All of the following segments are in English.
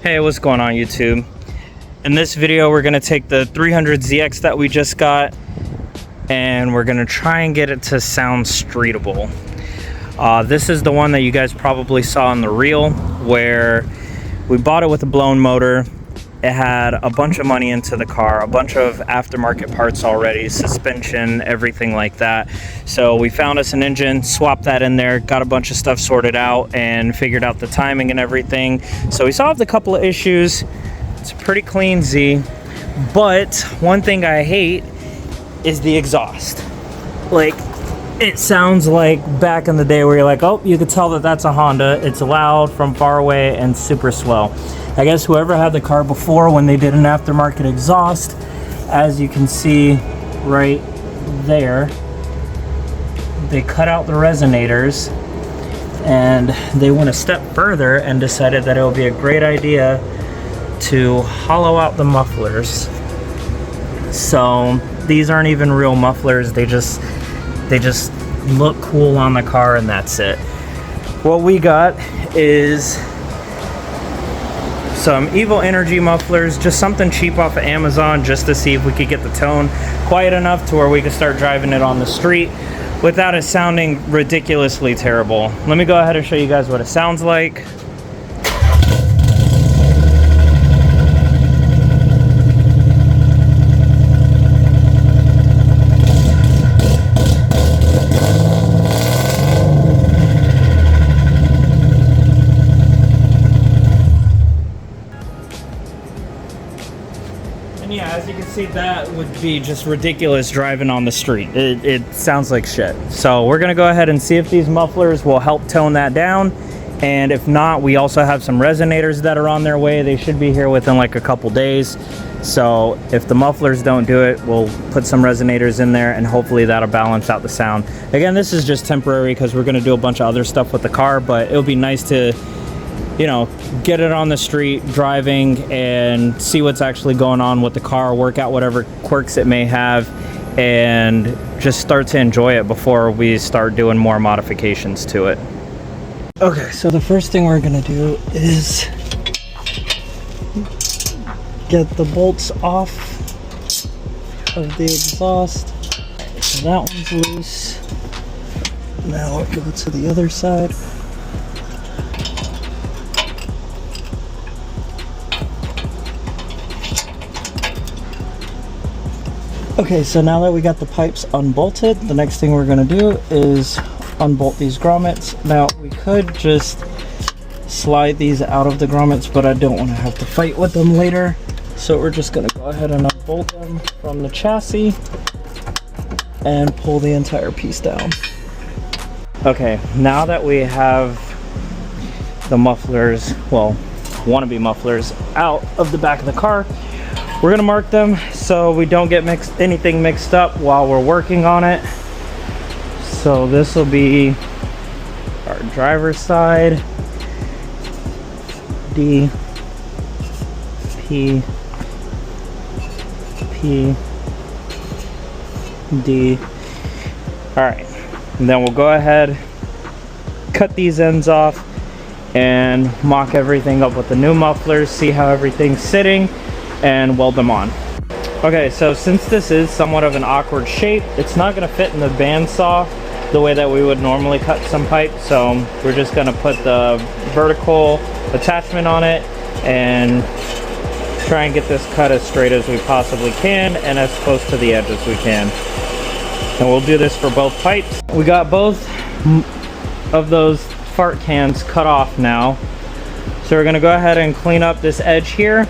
Hey, what's going on YouTube? In this video we're gonna take the 300ZX that we just got and we're gonna try and get it to sound streetable. This is the one that you guys probably saw in the reel where we bought it with a blown motor. It had a bunch of money into the car, a bunch of aftermarket parts already, suspension, everything like that. So we found us an engine, swapped that in there, got a bunch of stuff sorted out and figured out the timing and everything. So we solved a couple of issues. It's a pretty clean Z, but one thing I hate is the exhaust. Like, it sounds like back in the day where you're like, oh, you could tell that that's a Honda. It's loud from far away and super swell. I guess whoever had the car before, when they did an aftermarket exhaust, as you can see right there, they cut out the resonators and they went a step further and decided that it would be a great idea to hollow out the mufflers. So these aren't even real mufflers, they just look cool on the car and that's it. What we got is some Evil Energy mufflers, just something cheap off of Amazon, just to see if we could get the tone quiet enough to where we could start driving it on the street without it sounding ridiculously terrible. Let me go ahead and show you guys what it sounds like. Yeah, as you can see, that would be just ridiculous driving on the street. It sounds like shit. So we're gonna go ahead and see if these mufflers will help tone that down. And if not, we also have some resonators that are on their way. They should be here within like a couple days. So if the mufflers don't do it, we'll put some resonators in there and hopefully that'll balance out the sound. Again, this is just temporary because we're gonna do a bunch of other stuff with the car, but it'll be nice to, you know, get it on the street driving and see what's actually going on with the car, work out whatever quirks it may have, and just start to enjoy it before we start doing more modifications to it. Okay, so the first thing we're gonna do is get the bolts off of the exhaust. So that one's loose. Now we'll go to the other side. Okay, so now that we got the pipes unbolted, the next thing we're gonna do is unbolt these grommets. Now, we could just slide these out of the grommets, but I don't want to have to fight with them later. So we're just gonna go ahead and unbolt them from the chassis and pull the entire piece down. Okay, now that we have the mufflers, well, wannabe mufflers, out of the back of the car, we're gonna mark them so we don't get anything mixed up while we're working on it. So this will be our driver's side, D, P, P, D. All right, and then we'll go ahead, cut these ends off and mock everything up with the new mufflers, see how everything's sitting, and weld them on. Okay, so since this is somewhat of an awkward shape, it's not gonna fit in the bandsaw the way that we would normally cut some pipe, so we're just gonna put the vertical attachment on it and try and get this cut as straight as we possibly can and as close to the edge as we can. And we'll do this for both pipes. We got both of those fart cans cut off now, so we're gonna go ahead and clean up this edge here,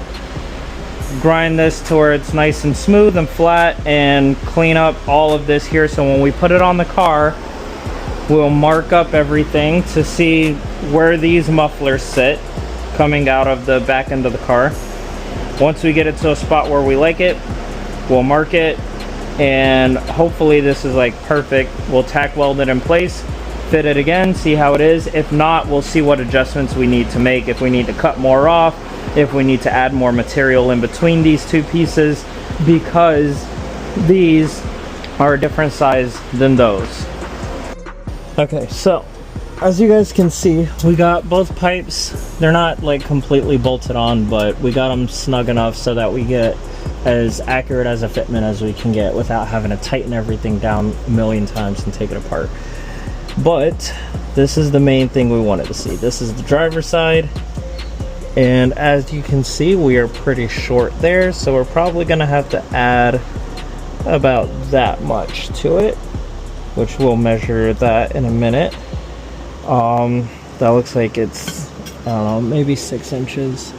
grind this to where it's nice and smooth and flat, and clean up all of this here, so when we put it on the car, we'll mark up everything to see where these mufflers sit coming out of the back end of the car. Once we get it to a spot where we like it, we'll mark it, and hopefully this is like perfect. We'll tack weld it in place, fit it again, see how it is. If not, we'll see what adjustments we need to make, if we need to cut more off, if we need to add more material in between these two pieces, because these are a different size than those. Okay, so as you guys can see, we got both pipes. They're not like completely bolted on, but we got them snug enough so that we get as accurate as a fitment as we can get without having to tighten everything down a million times and take it apart. But this is the main thing we wanted to see. This is the driver's side, and as you can see, we are pretty short there, so we're probably gonna have to add about that much to it, which we'll measure that in a minute. That looks like it's, I don't know, maybe 6 inches.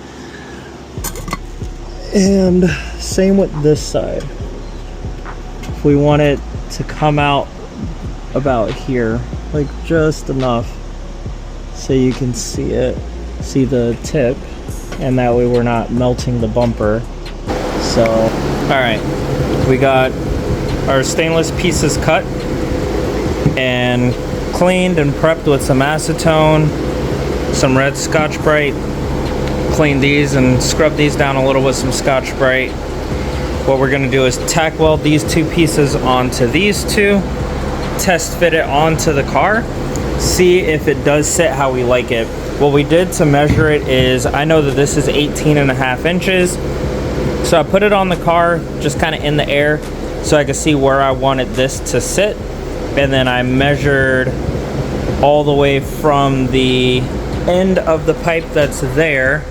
And same with this side. If we want it to come out about here, like just enough so you can see it, see the tip, and that way we're not melting the bumper. So, all right, we got our stainless pieces cut and cleaned and prepped with some acetone, some red Scotch-Brite. Clean these and scrub these down a little with some Scotch-Brite. What we're gonna do is tack weld these two pieces onto these two, test fit it onto the car, see if it does sit how we like it. What we did to measure it is, I know that this is 18.5 inches, so I put it on the car just kind of in the air so I could see where I wanted this to sit, and then I measured all the way from the end of the pipe that's there.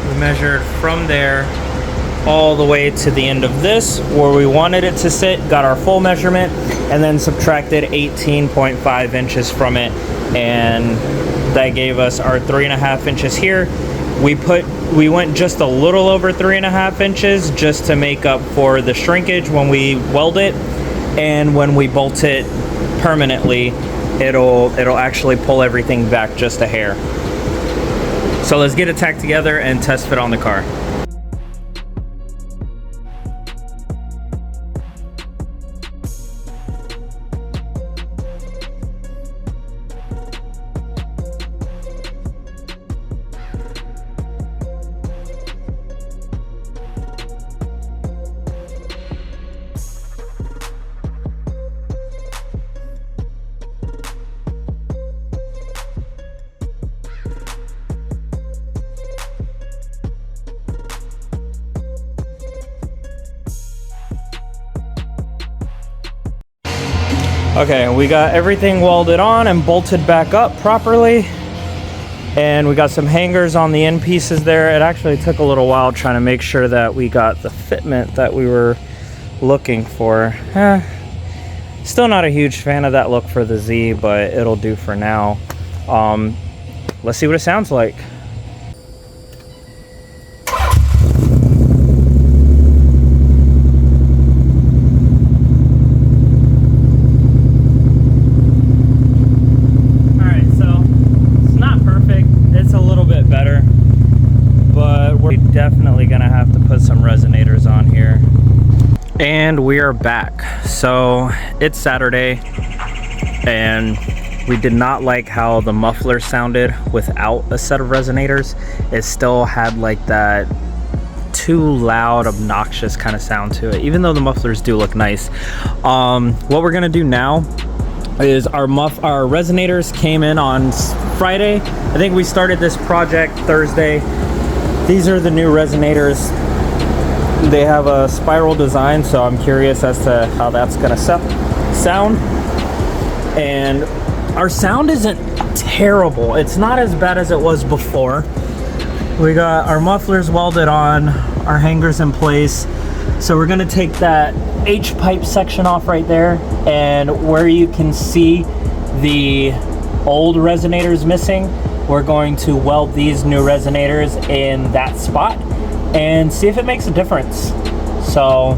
We measured from there all the way to the end of this where we wanted it to sit, got our full measurement, and then subtracted 18.5 inches from it, and that gave us our 3.5 inches here. We went just a little over 3.5 inches just to make up for the shrinkage when we weld it, and when we bolt it permanently, it'll actually pull everything back just a hair. So let's get it tacked together and test fit on the car. Okay, we got everything welded on and bolted back up properly, and we got some hangers on the end pieces there. It actually took a little while trying to make sure that we got the fitment that we were looking for. Still not a huge fan of that look for the Z, but it'll do for now. Let's see what it sounds like. Definitely gonna have to put some resonators on here. And we are back. So it's Saturday, and we did not like how the muffler sounded without a set of resonators. It still had like that too loud, obnoxious kind of sound to it, even though the mufflers do look nice. What we're gonna do now is our resonators came in on Friday. I think we started this project Thursday. These are the new resonators. They have a spiral design, so I'm curious as to how that's gonna sound. And our sound isn't terrible. It's not as bad as it was before. We got our mufflers welded on, our hangers in place. So we're gonna take that H pipe section off right there, and where you can see the old resonators missing, we're going to weld these new resonators in that spot and see if it makes a difference. So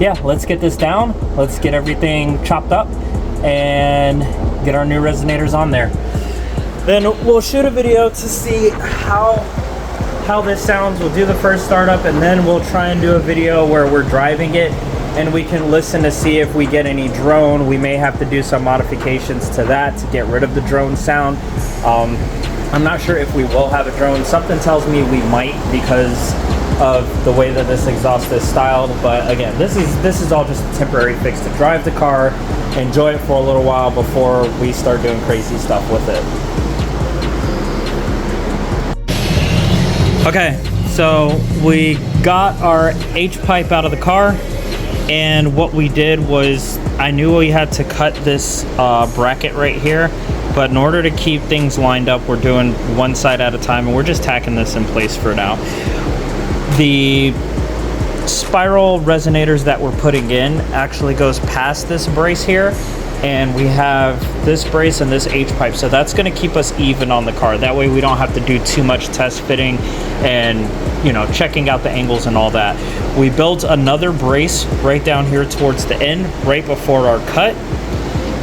yeah, let's get this down. Let's get everything chopped up and get our new resonators on there. Then we'll shoot a video to see how this sounds. We'll do the first startup, and then we'll try and do a video where we're driving it and we can listen to see if we get any drone. We may have to do some modifications to that to get rid of the drone sound. I'm not sure if we will have a drone. Something tells me we might, because of the way that this exhaust is styled. But again, this is all just a temporary fix to drive the car, enjoy it for a little while before we start doing crazy stuff with it. Okay, so we got our H-pipe out of the car, and what we did was, I knew we had to cut this bracket right here, but in order to keep things lined up, we're doing one side at a time, and we're just tacking this in place for now. The spiral resonators that we're putting in actually goes past this brace here, and we have this brace and this H-pipe, so that's going to keep us even on the car. That way we don't have to do too much test fitting and, you know, checking out the angles and all that. We built another brace right down here towards the end, right before our cut,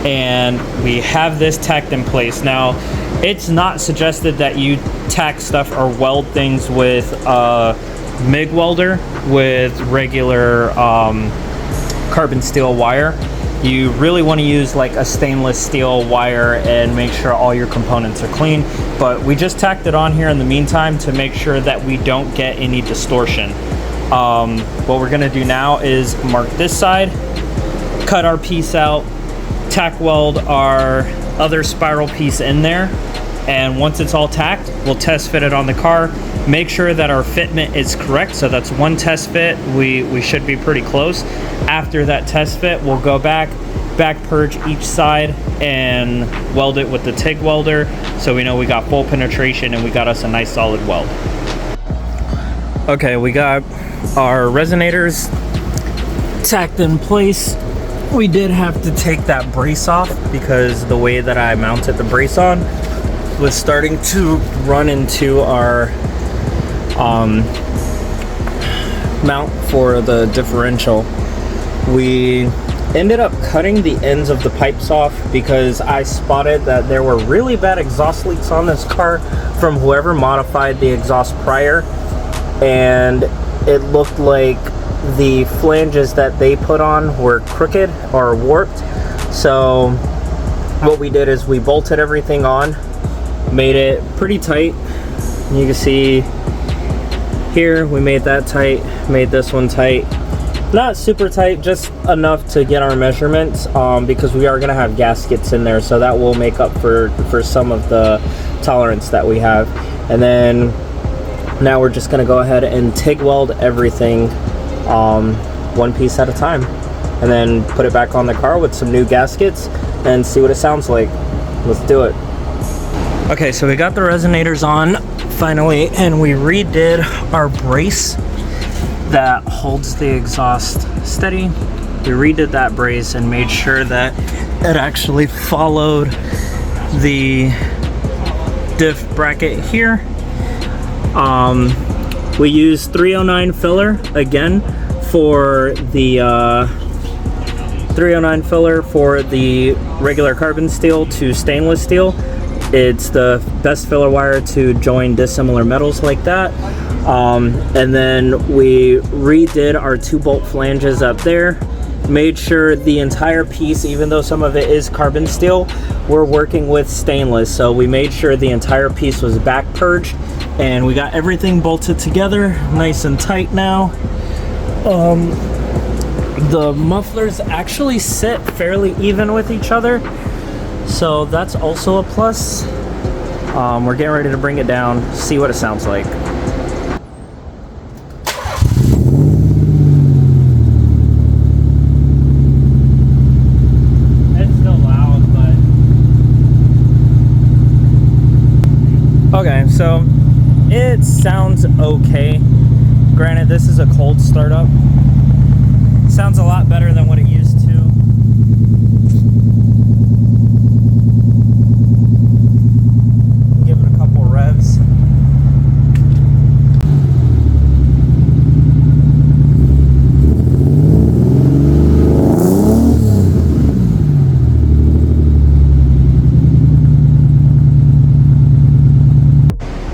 and we have this tacked in place. Now, it's not suggested that you tack stuff or weld things with MIG welder with regular carbon steel wire. You really want to use like a stainless steel wire and make sure all your components are clean. But we just tacked it on here in the meantime to make sure that we don't get any distortion. What we're going to do now is mark this side, cut our piece out, tack weld our other spiral piece in there, and once it's all tacked, we'll test fit it on the car, make sure that our fitment is correct. So that's one test fit. We should be pretty close. After that test fit, we'll go back purge each side and weld it with the TIG welder, so we know we got full penetration and we got us a nice solid weld. Okay, we got our resonators tacked in place. We did have to take that brace off because the way that I mounted the brace on was starting to run into our mount for the differential. We ended up cutting the ends of the pipes off because I spotted that there were really bad exhaust leaks on this car from whoever modified the exhaust prior, and it looked like the flanges that they put on were crooked or warped. So what we did is we bolted everything on, made it pretty tight. You can see here we made that tight, made this one tight. Not super tight, just enough to get our measurements, because we are going to have gaskets in there, so that will make up for some of the tolerance that we have. And then now we're just going to go ahead and TIG weld everything one piece at a time, and then put it back on the car with some new gaskets and see what it sounds like. Let's do it. Okay, so we got the resonators on finally, and we redid our brace that holds the exhaust steady. We redid that brace and made sure that it actually followed the diff bracket here. We used 309 filler again for the 309 filler for the regular carbon steel to stainless steel. It's the best filler wire to join dissimilar metals like that. And then we redid our 2-bolt flanges up there, made sure the entire piece, even though some of it is carbon steel, we're working with stainless, so we made sure the entire piece was back purged, and we got everything bolted together nice and tight now. The mufflers actually sit fairly even with each other, so that's also a plus. We're getting ready to bring it down, see what it sounds like. Okay, so it sounds okay. Granted, this is a cold startup. Sounds a lot better than what it used to. Give it a couple revs.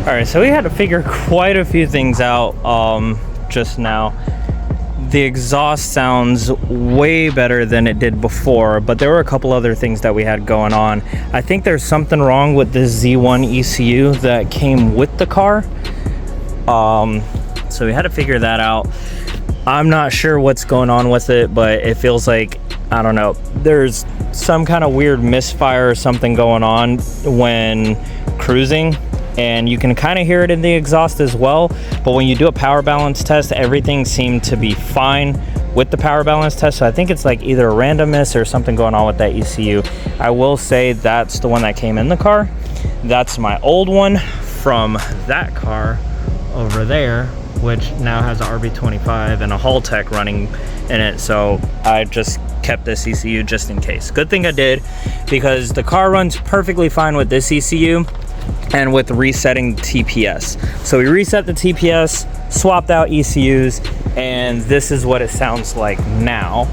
Alright, so we had to figure quite a few things out just now. The exhaust sounds way better than it did before, but there were a couple other things that we had going on. I think there's something wrong with this Z1 ECU that came with the car. so we had to figure that out. I'm not sure what's going on with it, but it feels like, I don't know, there's some kind of weird misfire or something going on when cruising, and you can kind of hear it in the exhaust as well. But when you do a power balance test, everything seemed to be fine with the power balance test. So I think it's like either a random miss or something going on with that ECU. I will say that's the one that came in the car. That's my old one from that car over there, which now has an RB25 and a Haltech running in it. So I just kept this ECU just in case. Good thing I did, because the car runs perfectly fine with this ECU and with resetting TPS. So we reset the TPS, swapped out ECUs, and this is what it sounds like now.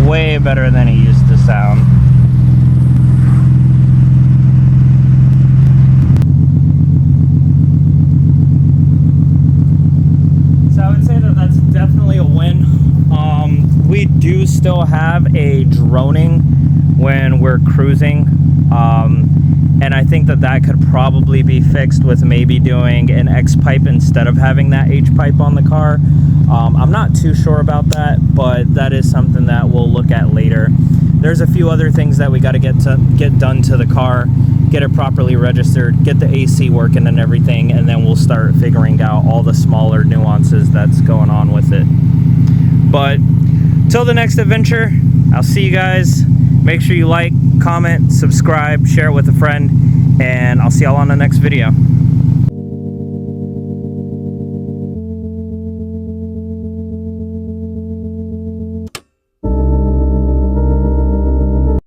Way better than it used to sound. So I would say that that's definitely a win. We do still have a droning when we're cruising, and I think that that could probably be fixed with maybe doing an X pipe instead of having that H pipe on the car. I'm not too sure about that, but that is something that we'll look at later. There's a few other things that we got to get done to the car, get it properly registered, get the AC working and everything, and then we'll start figuring out all the smaller nuances that's going on with it. But till the next adventure, I'll see you guys. Make sure you like, comment, subscribe, share it with a friend, and I'll see y'all on the next video.